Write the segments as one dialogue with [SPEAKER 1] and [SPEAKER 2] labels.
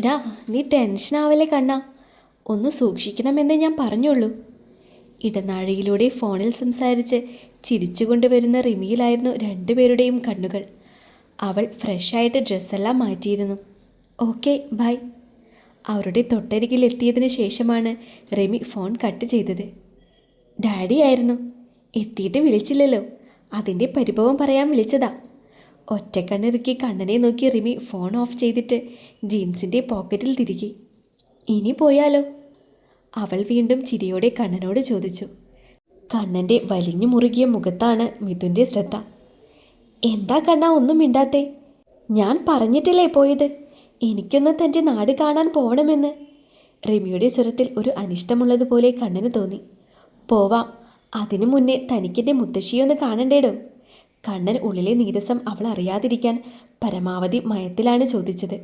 [SPEAKER 1] എടാ, നീ ടെൻഷനാവല്ലേ കണ്ണാ. ഒന്ന് സൂക്ഷിക്കണമെന്നേ ഞാൻ പറഞ്ഞുള്ളൂ. ഇടനാഴിയിലൂടെ ഫോണിൽ സംസാരിച്ച് ചിരിച്ചുകൊണ്ട് വരുന്ന റിമിയിലായിരുന്നു രണ്ടുപേരുടെയും കണ്ണുകൾ. അവൾ ഫ്രഷായിട്ട് ഡ്രസ്സെല്ലാം മാറ്റിയിരുന്നു. Okay bye. അവരുടെ തൊട്ടരികിൽ എത്തിയതിന് ശേഷമാണ് റിമി ഫോൺ കട്ട് ചെയ്തത്. ഡാഡി ആയിരുന്നു. എത്തിയിട്ട് വിളിച്ചില്ലല്ലോ, അതിൻ്റെ പരിഭവം പറയാൻ വിളിച്ചതാ. ഒറ്റക്കണ്ണിറുക്കി കണ്ണനെ നോക്കി റിമി ഫോൺ ഓഫ് ചെയ്തിട്ട് ജീൻസിൻ്റെ പോക്കറ്റിൽ തിരുകി. ഇനി പോയാലോ? അവൾ വീണ്ടും ചിരിയോടെ കണ്ണനോട് ചോദിച്ചു. കണ്ണൻ്റെ വലിഞ്ഞു മുറുകിയ മുഖത്താണ് മിഥുൻ്റെ ശ്രദ്ധ. എന്താ കണ്ണ ഒന്നും മിണ്ടാത്തേ? ഞാൻ പറഞ്ഞിട്ടില്ലേ പോയത്, എനിക്കൊന്ന് തൻ്റെ നാട് കാണാൻ പോകണമെന്ന്. റിമിയുടെ സ്വരത്തിൽ ഒരു അനിഷ്ടമുള്ളതുപോലെ കണ്ണന് തോന്നി. പോവാം, അതിനു മുന്നേ തനിക്കെൻ്റെ മുത്തശ്ശിയൊന്ന് കാണണ്ടേടോ. കണ്ണൻ ഉള്ളിലെ നീരസം അവൾ അറിയാതിരിക്കാൻ പരമാവധി മയത്തിലാണ് ചോദിച്ചത്.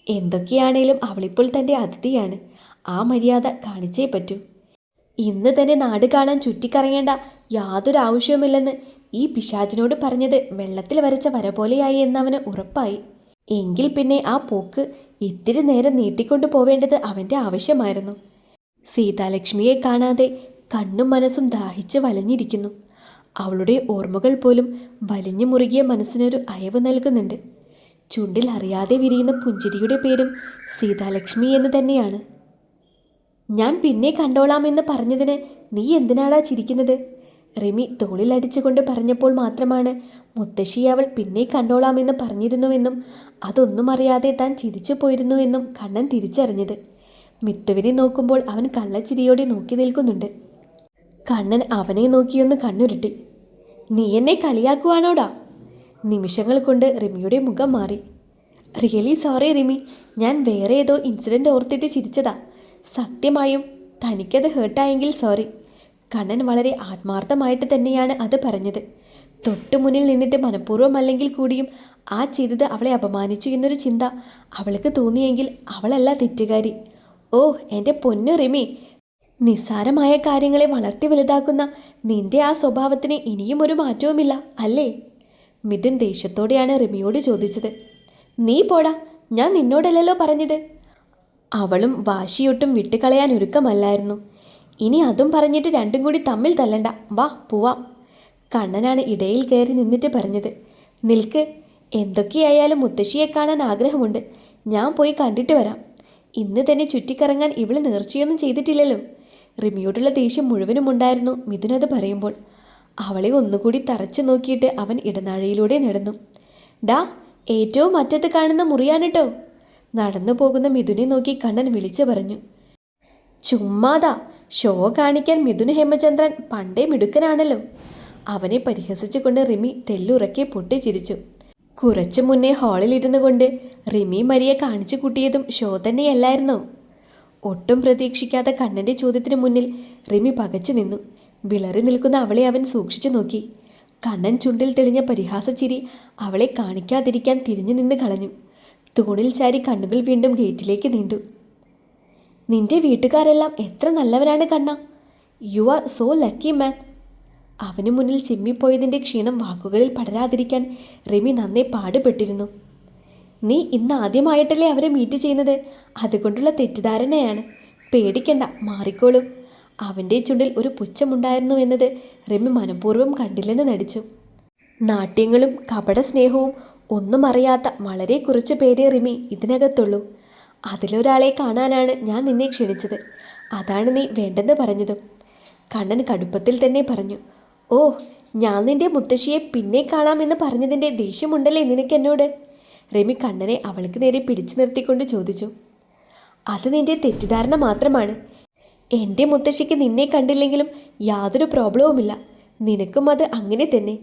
[SPEAKER 1] എന്തൊക്കെയാണേലും അവളിപ്പോൾ തൻ്റെ അതിഥിയാണ്, ആ മര്യാദ കാണിച്ചേ പറ്റൂ. ഇന്ന് തന്നെ നാട് കാണാൻ ചുറ്റിക്കറങ്ങേണ്ട യാതൊരു ആവശ്യവുമില്ലെന്ന് ഈ പിശാചിനോട് പറഞ്ഞത് വെള്ളത്തിൽ വരച്ച വര പോലെയായി എന്നവന് ഉറപ്പായി. എങ്കിൽ പിന്നെ ആ പോക്ക് ഇത്തിരി നേരം നീട്ടിക്കൊണ്ടു പോവേണ്ടത് അവൻ്റെ ആവശ്യമായിരുന്നു. സീതാലക്ഷ്മിയെ കാണാതെ കണ്ണും മനസ്സും ദാഹിച്ച് വലഞ്ഞിരിക്കുന്നു. അവളുടെ ഓർമ്മകൾ പോലും വലിഞ്ഞു മുറുകിയ മനസ്സിനൊരു അയവ് നൽകുന്നുണ്ട്. ചുണ്ടിൽ അറിയാതെ വിരിയുന്ന പുഞ്ചിരിയുടെ പേരും സീതാലക്ഷ്മി എന്ന് തന്നെയാണ്. ഞാൻ പിന്നെ കണ്ടോളാമെന്ന് പറഞ്ഞതിന് നീ എന്തിനാടാ ചിരിക്കുന്നത്? റിമി തോളിലടിച്ചുകൊണ്ട് പറഞ്ഞപ്പോൾ മാത്രമാണ് മുത്തശ്ശി അവൾ പിന്നെ കണ്ടോളാമെന്ന് പറഞ്ഞിരുന്നുവെന്നും അതൊന്നും അറിയാതെ താൻ ചിരിച്ചു പോയിരുന്നുവെന്നും കണ്ണൻ തിരിച്ചറിഞ്ഞത്. മിത്തുവിനെ നോക്കുമ്പോൾ അവൻ കള്ളച്ചിരിയോടെ നോക്കി നിൽക്കുന്നുണ്ട്. കണ്ണൻ അവനെ നോക്കിയൊന്ന് കണ്ണുരുട്ടി. നീ എന്നെ കളിയാക്കുവാണോടാ? നിമിഷങ്ങൾ കൊണ്ട് റിമിയുടെ മുഖം മാറി. റിയലി സോറി റിമി, ഞാൻ വേറെ ഏതോ ഇൻസിഡൻ്റ് ഓർത്തിട്ട് ചിരിച്ചതാ. സത്യമായും തനിക്കത് ഹേർട്ടായെങ്കിൽ സോറി. കണ്ണൻ വളരെ ആത്മാർത്ഥമായിട്ട് തന്നെയാണ് അത് പറഞ്ഞത്. തൊട്ടു മുന്നിൽ നിന്നിട്ട് മനഃപൂർവ്വമല്ലെങ്കിൽ കൂടിയും ആ ചെയ്തത് അവളെ അപമാനിച്ചു എന്നൊരു ചിന്ത അവൾക്ക് തോന്നിയെങ്കിൽ അവളല്ല തെറ്റുകാരി. ഓ എൻ്റെ പൊന്നു റിമി, നിസ്സാരമായ കാര്യങ്ങളെ വളർത്തി വലുതാക്കുന്ന നിന്റെ ആ സ്വഭാവത്തിന് ഇനിയും ഒരു മാറ്റവുമില്ല അല്ലേ? മിഥുൻ ദേഷ്യത്തോടെയാണ് റിമിയോട് ചോദിച്ചത്. നീ പോടാ, ഞാൻ നിന്നോടല്ലല്ലോ പറഞ്ഞത്. അവളും വാശിയൊട്ടും വിട്ടുകളയാൻ ഒരുക്കമല്ലായിരുന്നു. ഇനി അതും പറഞ്ഞിട്ട് രണ്ടും കൂടി തമ്മിൽ തല്ലണ്ട, വാ പോവാം. കണ്ണനാണ് ഇടയിൽ കയറി നിന്നിട്ട് പറഞ്ഞത്. നിൽക്ക്, എന്തൊക്കെയായാലും മുത്തശ്ശിയെ കാണാൻ ആഗ്രഹമുണ്ട്. ഞാൻ പോയി കണ്ടിട്ട് വരാം. ഇന്ന് തന്നെ ചുറ്റിക്കറങ്ങാൻ ഇവള് നേർച്ചയൊന്നും ചെയ്തിട്ടില്ലല്ലോ. റിമിയോടുള്ള ദേഷ്യം മുഴുവനും ഉണ്ടായിരുന്നു മിഥുനത് പറയുമ്പോൾ. അവളെ ഒന്നുകൂടി തറച്ചു നോക്കിയിട്ട് അവൻ ഇടനാഴിയിലൂടെ നടന്നു. ഡാ, ഏറ്റവും അറ്റത്ത് കാണുന്ന മുറിയാണിട്ടോ. നടന്നു പോകുന്ന മിഥുനെ നോക്കി കണ്ണൻ വിളിച്ചു പറഞ്ഞു. ചുമ്മാതാ, ഷോ കാണിക്കാൻ മിഥുൻ ഹേമചന്ദ്രൻ പണ്ടേ മിടുക്കനാണല്ലോ. അവനെ പരിഹസിച്ചുകൊണ്ട് റിമി തെല്ലുറക്കെ പൊട്ടിച്ചിരിച്ചു. കുറച്ചു മുന്നേ ഹാളിലിരുന്നു കൊണ്ട് റിമി മരിയെ കാണിച്ചു കൂട്ടിയതും ഷോ തന്നെയല്ലായിരുന്നോ? ഒട്ടും പ്രതീക്ഷിക്കാത്ത കണ്ണൻ്റെ ചോദ്യത്തിന് മുന്നിൽ റിമി പകച്ചു നിന്നു. വിളറി നിൽക്കുന്ന അവളെ അവൻ സൂക്ഷിച്ചു നോക്കി. കണ്ണൻ ചുണ്ടിൽ തെളിഞ്ഞ പരിഹാസച്ചിരി അവളെ കാണിക്കാതിരിക്കാൻ തിരിഞ്ഞു നിന്ന് കളഞ്ഞു. തൂണിൽ ചാരി കണ്ണുകൾ വീണ്ടും ഗേറ്റിലേക്ക് നീണ്ടു. നിന്റെ വീട്ടുകാരെല്ലാം എത്ര നല്ലവരാണ് കണ്ണ. You are so lucky man. അവന് മുന്നിൽ ചിമ്മിപ്പോയതിൻ്റെ ക്ഷീണം വാക്കുകളിൽ പടരാതിരിക്കാൻ റിമി നന്നേ പാടുപെട്ടിരുന്നു. നീ ഇന്ന് ആദ്യമായിട്ടല്ലേ അവരെ മീറ്റ് ചെയ്യുന്നത്, അതുകൊണ്ടുള്ള തെറ്റിദ്ധാരണയാണ്. പേടിക്കണ്ട, മാറിക്കോളും. അവൻ്റെ ചുണ്ടിൽ ഒരു പുച്ഛമുണ്ടായിരുന്നു എന്നത് റിമി മനഃപൂർവ്വം കണ്ടില്ലെന്ന് നടിച്ചു. നാട്യങ്ങളും കപട സ്നേഹവും ഒന്നും അറിയാത്ത വളരെ കുറച്ചു പേരെ റിമി ഇതിനകത്തുള്ളൂ. അതിലൊരാളെ കാണാനാണ് ഞാൻ നിന്നെ ക്ഷണിച്ചത്. അതാണ് നീ വേണ്ടെന്ന് പറഞ്ഞതും. കണ്ണൻ കടുപ്പത്തിൽ തന്നെ പറഞ്ഞു. ഓ, ഞാൻ നിന്റെ മുത്തശ്ശിയെ പിന്നെ കാണാമെന്ന് പറഞ്ഞതിൻ്റെ ദേഷ്യമുണ്ടല്ലേ നിനക്കെന്നോട്? റിമി കണ്ണനെ അവൾക്ക് നേരെ പിടിച്ചു നിർത്തിക്കൊണ്ട് ചോദിച്ചു. അത് നിന്റെ തെറ്റിദ്ധാരണ മാത്രമാണ്. എൻ്റെ മുത്തശ്ശിക്ക് നിന്നെ കണ്ടില്ലെങ്കിലും യാതൊരു പ്രോബ്ലവുമില്ല. നിനക്കും അത് അങ്ങനെ തന്നെ.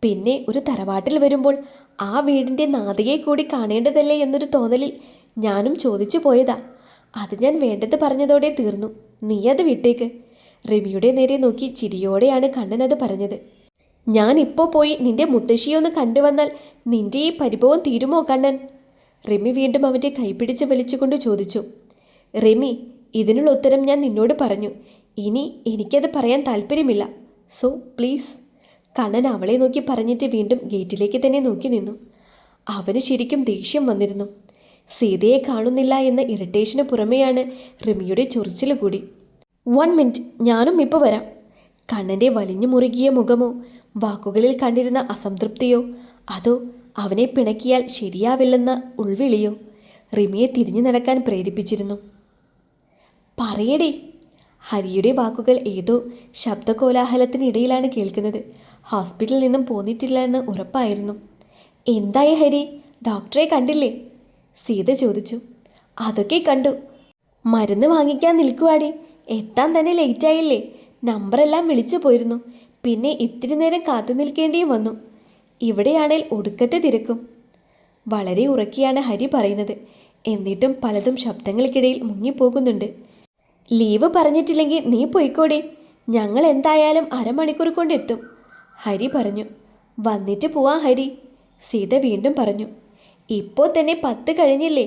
[SPEAKER 1] പിന്നെ ഒരു തറവാട്ടിൽ വരുമ്പോൾ ആ വീടിൻ്റെ നാഥയെ കൂടി കാണേണ്ടതല്ലേ എന്നൊരു തോന്നലിൽ ഞാനും ചോദിച്ചു പോയതാ. അത് ഞാൻ വേണ്ടത് പറഞ്ഞതോടെ തീർന്നു. നീ അത് വിട്ടേക്ക്. റിമിയുടെ നേരെ നോക്കി ചിരിയോടെയാണ് കണ്ണൻ അത് പറഞ്ഞത്. ഞാൻ ഇപ്പോൾ പോയി നിന്റെ മുത്തശ്ശിയൊന്ന് കണ്ടുവന്നാൽ നിന്റെ ഈ പരിഭവം തീരുമോ കണ്ണൻ? റിമി വീണ്ടും അവൻ്റെ കൈപിടിച്ച് വലിച്ചുകൊണ്ട് ചോദിച്ചു. റിമി, ഇതിനുള്ള ഉത്തരം ഞാൻ നിന്നോട് പറഞ്ഞു. ഇനി എനിക്കത് പറയാൻ താല്പര്യമില്ല. So please. കണ്ണൻ അവളെ നോക്കി പറഞ്ഞിട്ട് വീണ്ടും ഗേറ്റിലേക്ക് തന്നെ നോക്കി നിന്നു. അവന് ശരിക്കും ദേഷ്യം വന്നിരുന്നു. സീതയെ കാണുന്നില്ല എന്ന ഇറിറ്റേഷന് പുറമെയാണ് റിമിയുടെ ചൊറിച്ചിൽ കൂടി. 1 മിനിറ്റ്, ഞാനും ഇപ്പോൾ വരാം. കണ്ണൻ്റെ വലിഞ്ഞു മുറുകിയ മുഖമോ വാക്കുകളിൽ കണ്ടിരുന്ന അസംതൃപ്തിയോ അതോ അവനെ പിണക്കിയാൽ ശരിയാവില്ലെന്ന ഉൾവിളിയോ റിമിയെ തിരിഞ്ഞു നടക്കാൻ പ്രേരിപ്പിച്ചിരുന്നു. പറയടേ. ഹരിയുടെ വാക്കുകൾ ഏതോ ശബ്ദകോലാഹലത്തിനിടയിലാണ് കേൾക്കുന്നത്. ഹോസ്പിറ്റലിൽ നിന്നും പോന്നിട്ടില്ല എന്ന് ഉറപ്പായിരുന്നു. എന്തായി ഹരി, ഡോക്ടറെ കണ്ടില്ലേ? സീത ചോദിച്ചു. അതൊക്കെ കണ്ടു. മരുന്ന് വാങ്ങിക്കാൻ നിൽക്കുവാടി. എത്താൻ തന്നെ ലേറ്റായില്ലേ? നമ്പറെല്ലാം വിളിച്ചു പോയിരുന്നു. പിന്നെ ഇത്തിരി നേരം കാത്തു നിൽക്കേണ്ടിയും വന്നു. ഇവിടെയാണേൽ ഒടുക്കത്തെ തിരക്കും. വളരെ ഉറക്കിയാണ് ഹരി പറയുന്നത്. എന്നിട്ടും പലതും ശബ്ദങ്ങൾക്കിടയിൽ മുങ്ങിപ്പോകുന്നുണ്ട്. ലീവ് പറഞ്ഞിട്ടില്ലെങ്കിൽ നീ പോയിക്കോടെ. ഞങ്ങൾ എന്തായാലും അരമണിക്കൂർ കൊണ്ടെത്തും, ഹരി പറഞ്ഞു. വന്നിട്ട് പോവാം ഹരി, സീത വീണ്ടും പറഞ്ഞു. ഇപ്പോൾ തന്നെ 10 കഴിഞ്ഞില്ലേ?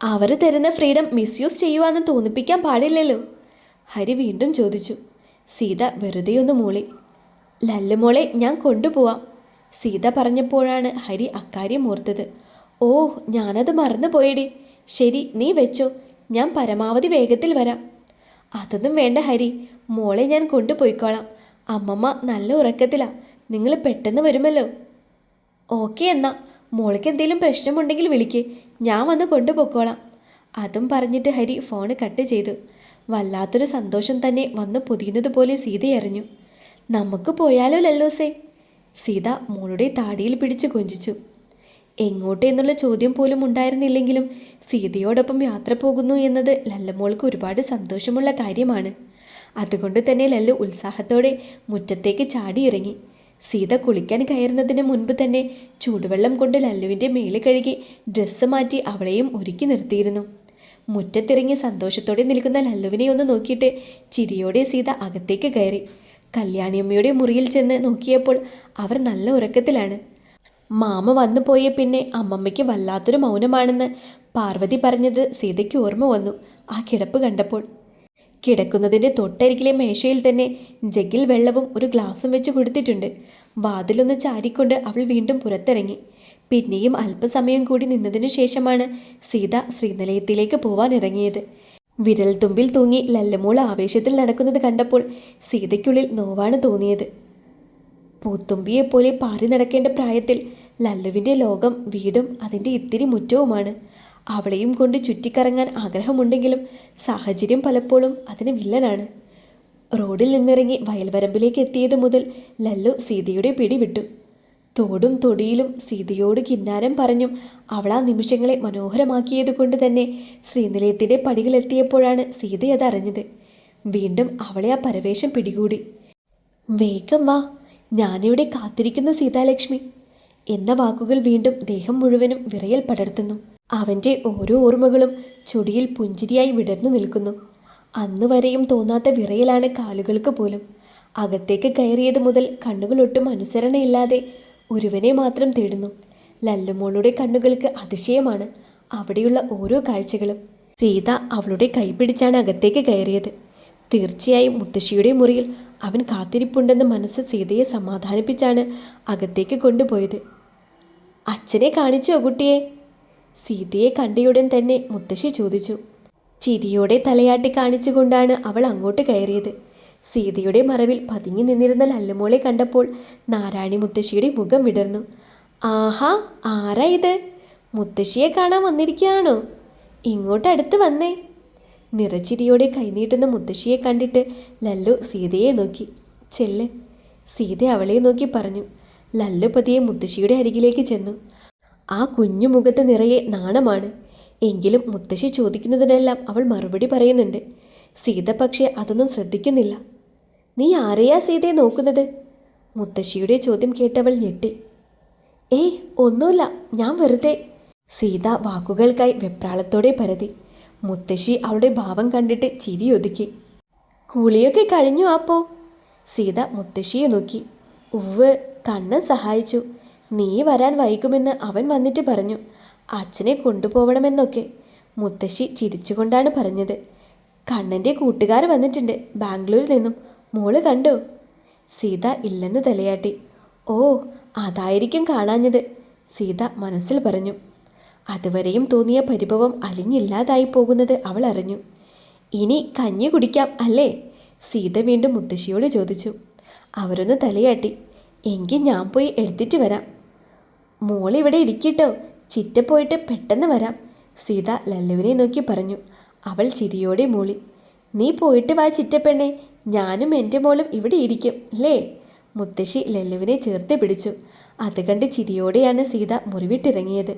[SPEAKER 1] അവർ തരുന്ന ഫ്രീഡം മിസ്യൂസ് ചെയ്യുവാന്ന് തോന്നിപ്പിക്കാൻ പാടില്ലല്ലോ, ഹരി വീണ്ടും ചോദിച്ചു. സീത വെറുതെയൊന്ന് മൂളി. ലല്ലുമോളെ ഞാൻ കൊണ്ടുപോവാം, സീത പറഞ്ഞപ്പോഴാണ് ഹരി അക്കാര്യം ഓർത്തത്. ഓ, ഞാനത് മറന്നു പോയടി. ശരി, നീ വെച്ചോ, ഞാൻ പരമാവധി വേഗത്തിൽ വരാം. അതൊന്നും വേണ്ട ഹരി, മോളെ ഞാൻ കൊണ്ടുപോയിക്കോളാം. അമ്മമ്മ നല്ല ഉറക്കത്തിലാ, നിങ്ങൾ പെട്ടെന്ന് വരുമല്ലോ. ഓക്കെ, എന്നാ മോൾക്ക് എന്തെങ്കിലും പ്രശ്നമുണ്ടെങ്കിൽ വിളിക്ക്, ഞാൻ വന്ന് കൊണ്ടുപോയിക്കോളാം. അതും പറഞ്ഞിട്ട് ഹരി ഫോണ് കട്ട് ചെയ്തു. വല്ലാത്തൊരു സന്തോഷം തന്നെ വന്ന് പൊതിയുന്നത് പോലെ സീതയറിഞ്ഞു. നമുക്ക് പോയാലോ ലല്ലോസേ? സീത മോളുടെ താടിയിൽ പിടിച്ച് കൊഞ്ചിച്ചു. എങ്ങോട്ട് എന്നുള്ള ചോദ്യം പോലും ഉണ്ടായിരുന്നില്ലെങ്കിലും സീതയോടൊപ്പം യാത്ര പോകുന്നു എന്നത് ലല്ലമോൾക്ക് ഒരുപാട് സന്തോഷമുള്ള കാര്യമാണ്. അതുകൊണ്ട് തന്നെ ലല്ലു ഉത്സാഹത്തോടെ മുറ്റത്തേക്ക് ചാടിയിറങ്ങി. സീത കുളിക്കാൻ കയറുന്നതിന് മുൻപ് തന്നെ ചൂടുവെള്ളം കൊണ്ട് ലല്ലുവിൻ്റെ മേല് കഴുകി ഡ്രസ്സ് മാറ്റി അവളെയും ഒരുക്കി നിർത്തിയിരുന്നു. മുറ്റത്തിറങ്ങി സന്തോഷത്തോടെ നിൽക്കുന്ന ലല്ലുവിനെ ഒന്ന് നോക്കിയിട്ട് ചിരിയോടെ സീത അകത്തേക്ക് കയറി. കല്യാണിയമ്മയുടെ മുറിയിൽ ചെന്ന് നോക്കിയപ്പോൾ അവർ നല്ല ഉറക്കത്തിലാണ്. മാമ വന്നു പോയ പിന്നെ അമ്മമ്മയ്ക്ക് വല്ലാത്തൊരു മൗനമാണെന്ന് പാർവതി പറഞ്ഞത് സീതയ്ക്ക് ഓർമ്മ വന്നു ആ കിടപ്പ് കണ്ടപ്പോൾ. കിടക്കുന്നതിൻ്റെ തൊട്ടരികിലെ മേശയിൽ തന്നെ ജഗ്ഗിൽ വെള്ളവും ഒരു ഗ്ലാസും വെച്ച് കൊടുത്തിട്ടുണ്ട്. വാതിലൊന്ന് ചാരിക്കൊണ്ട് അവൾ വീണ്ടും പുറത്തിറങ്ങി. പിന്നെയും അല്പസമയം കൂടി നിന്നതിനു ശേഷമാണ് സീത ശ്രീനിലയത്തിലേക്ക് പോവാൻ ഇറങ്ങിയത്. വിരൽ തുമ്പിൽ തൂങ്ങി ലല്ലമോൾ ആവേശത്തിൽ നടക്കുന്നത് കണ്ടപ്പോൾ സീതയ്ക്കുള്ളിൽ നോവാണ് തോന്നിയത്. പൂത്തുമ്പിയെപ്പോലെ പാറി നടക്കേണ്ട പ്രായത്തിൽ ലല്ലുവിൻ്റെ ലോകം വീടും അതിൻ്റെ ഇത്തിരി മുറ്റവുമാണ്. അവളെയും കൊണ്ട് ചുറ്റിക്കറങ്ങാൻ ആഗ്രഹമുണ്ടെങ്കിലും സാഹചര്യം പലപ്പോഴും അതിന് വില്ലനാണ്. റോഡിൽ നിന്നിറങ്ങി വയൽവരമ്പിലേക്ക് എത്തിയത് മുതൽ ലല്ലു സീതയുടെ പിടിവിട്ടു. തോടും തൊടിയിലും സീതയോട് കിന്നാരം പറഞ്ഞും അവൾ ആ നിമിഷങ്ങളെ മനോഹരമാക്കിയത് കൊണ്ട് തന്നെ ശ്രീനിലയത്തിൻ്റെ പടികളെത്തിയപ്പോഴാണ് സീത അതറിഞ്ഞത്. വീണ്ടും അവളെ ആ പരവേശം പിടികൂടി. വേഗം വാ, ഞാനിവിടെ കാത്തിരിക്കുന്നു സീതാലക്ഷ്മി എന്ന വാക്കുകൾ വീണ്ടും ദേഹം മുഴുവനും വിറയൽ പടർത്തുന്നു. അവൻ്റെ ഓരോ ഓർമ്മകളും ചൊടിയിൽ പുഞ്ചിരിയായി വിടർന്നു നിൽക്കുന്നു. അന്നുവരെയും തോന്നാത്ത വിറയലാണ് കാലുകൾക്ക് പോലും. അകത്തേക്ക് കയറിയത് മുതൽ കണ്ണുകളൊട്ടും അനുസരണയില്ലാതെ ഒരുവനെ മാത്രം തേടുന്നു. ലല്ലുമോളുടെ കണ്ണുകൾക്ക് അതിശയമാണ് അവിടെയുള്ള ഓരോ കാഴ്ചകളും. സീത അവളുടെ കൈ പിടിച്ചാണ് അകത്തേക്ക് കയറിയത്. തീർച്ചയായും മുത്തശ്ശിയുടെ മുറിയിൽ അവൻ കാത്തിരിപ്പുണ്ടെന്ന് മനസ്സ് സീതയെ സമാധാനിപ്പിച്ചാണ് അകത്തേക്ക് കൊണ്ടുപോയത്. അച്ഛനെ കാണിച്ചോ കുട്ടിയെ? സീതയെ കണ്ടയുടൻ തന്നെ മുത്തശ്ശി ചോദിച്ചു. ചിരിയോടെ തലയാട്ടി കാണിച്ചുകൊണ്ടാണ് അവൾ അങ്ങോട്ട് കയറിയത്. സീതയുടെ മറവിൽ പതുങ്ങി നിന്നിരുന്ന ലല്ലുമോളെ കണ്ടപ്പോൾ നാരായണി മുത്തശ്ശിയുടെ മുഖം വിടർന്നു. ആഹാ, ആരാ ഇത്? മുത്തശ്ശിയെ കാണാൻ വന്നിരിക്കുകയാണോ? ഇങ്ങോട്ടടുത്ത് വന്നേ. നിറച്ചിരിയോടെ കൈനീട്ടുന്ന മുത്തശ്ശിയെ കണ്ടിട്ട് ലല്ലു സീതയെ നോക്കി. ചെല്ല്, സീത അവളെ നോക്കി പറഞ്ഞു. ലല്ലു പതിയെ മുത്തശ്ശിയുടെ അരികിലേക്ക് ചെന്നു. ആ കുഞ്ഞു മുഖത്ത് നിറയെ നാണമാണ്. എങ്കിലും മുത്തശ്ശി ചോദിക്കുന്നതിനെല്ലാം അവൾ മറുപടി പറയുന്നുണ്ട്. സീത പക്ഷേ അതൊന്നും ശ്രദ്ധിക്കുന്നില്ല. നീ ആരെയാ സീതയെ നോക്കുന്നത്? മുത്തശ്ശിയുടെ ചോദ്യം കേട്ടവൾ ഞെട്ടി. ഏയ് ഒന്നുമില്ല, ഞാൻ വെറുതെ. സീത വാക്കുകൾക്കായി വെപ്രാളത്തോടെ പരതി. മുത്തശ്ശി അവളുടെ ഭാവം കണ്ടിട്ട് ചിരി ഒതുക്കി. കുളിയൊക്കെ കഴിഞ്ഞു അപ്പോ? സീത മുത്തശ്ശിയെ നോക്കി. ഉവ്വ്, കണ്ണൻ സഹായിച്ചു. നീ വരാൻ വൈകുമെന്ന് അവൻ വന്നിട്ട് പറഞ്ഞു. അച്ഛനെ കൊണ്ടുപോകണമെന്നൊക്കെ. മുത്തശ്ശി ചിരിച്ചുകൊണ്ടാണ് പറഞ്ഞത്. കണ്ണൻ്റെ കൂട്ടുകാർ വന്നിട്ടുണ്ട് ബാംഗ്ലൂരിൽ നിന്നും. മോള് കണ്ടോ? സീത ഇല്ലെന്ന് തലയാട്ടി. ഓ, അതായിരിക്കും കാണാഞ്ഞത്, സീത മനസ്സിൽ പറഞ്ഞു. അതുവരെയും തോന്നിയ പരിഭവം അലിഞ്ഞില്ലാതായി പോകുന്നത് അവൾ അറിഞ്ഞു. ഇനി കഞ്ഞി കുടിക്കാം അല്ലേ? സീത വീണ്ടും മുത്തശ്ശിയോട് ചോദിച്ചു. അവരൊന്ന് തലയാട്ടി. എങ്കിൽ ഞാൻ പോയി എടുത്തിട്ട് വരാം. മോളിവിടെ ഇരിക്കട്ടോ, ചിറ്റ പോയിട്ട് പെട്ടെന്ന് വരാം, സീത ലല്ലുവിനെ നോക്കി പറഞ്ഞു. അവൾ ചിരിയോടെ മൂളി. നീ പോയിട്ട് വാ ചിറ്റപ്പെണ്ണെ, ഞാനും എൻ്റെ മോളും ഇവിടെ ഇരിക്കും അല്ലേ? മുത്തശ്ശി ലല്ലുവിനെ ചേർത്ത് പിടിച്ചു. അത് കണ്ട് ചിരിയോടെയാണ് സീത മുറിവിട്ടിറങ്ങിയത്.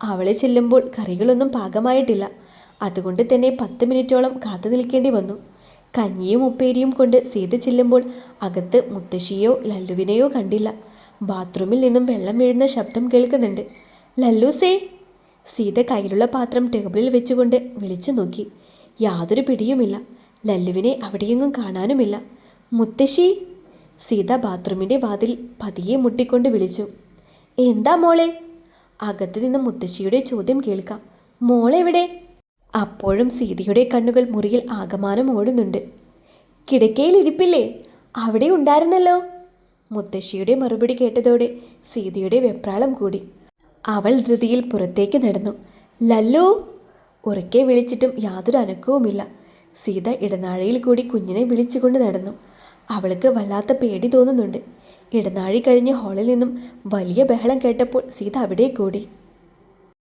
[SPEAKER 1] അവളെ ചെല്ലുമ്പോൾ കറികളൊന്നും പാകമായിട്ടില്ല. അതുകൊണ്ട് തന്നെ 10 മിനിറ്റോളം കാത്തു നിൽക്കേണ്ടി വന്നു. കഞ്ഞിയും ഉപ്പേരിയും കൊണ്ട് സീത ചെല്ലുമ്പോൾ അകത്ത് മുത്തശ്ശിയോ ലല്ലുവിനെയോ കണ്ടില്ല. ബാത്റൂമിൽ നിന്നും വെള്ളം വീഴുന്ന ശബ്ദം കേൾക്കുന്നുണ്ട്. ലല്ലൂസേ! സീത കയ്യിലുള്ള പാത്രം ടേബിളിൽ വെച്ചുകൊണ്ട് വിളിച്ചു നോക്കി. യാതൊരു പിടിയുമില്ല. ലല്ലുവിനെ അവിടെയെങ്ങും കാണാനുമില്ല. മുത്തശ്ശി! സീത ബാത്റൂമിൻ്റെ വാതിൽ പതിയെ മുട്ടിക്കൊണ്ട് വിളിച്ചു. എന്താ മോളെ? അകത്ത് നിന്ന് മുത്തശ്ശിയുടെ ചോദ്യം കേൾക്കാം. മോളെവിടെ? അപ്പോഴും സീതയുടെ കണ്ണുകൾ മുറിയിൽ ആകമാനം ഓടുന്നുണ്ട്. കിടക്കയിൽ ഇരിപ്പില്ലേ? അവിടെ ഉണ്ടായിരുന്നല്ലോ. മുത്തശ്ശിയുടെ മറുപടി കേട്ടതോടെ സീതയുടെ വെപ്രാളം കൂടി. അവൾ ധൃതിയിൽ പുറത്തേക്ക് നടന്നു. ലല്ലു! ഉറക്കെ വിളിച്ചിട്ടും യാതൊരു അനക്കവുമില്ല. സീത ഇടനാഴിയിൽ കൂടി കുഞ്ഞിനെ വിളിച്ചുകൊണ്ട് നടന്നു. അവൾക്ക് വല്ലാത്ത പേടി തോന്നുന്നുണ്ട്. ഇടനാഴി കഴിഞ്ഞ് ഹാളിൽ നിന്നും വലിയ ബഹളം കേട്ടപ്പോൾ സീത അവിടെ കൂടി.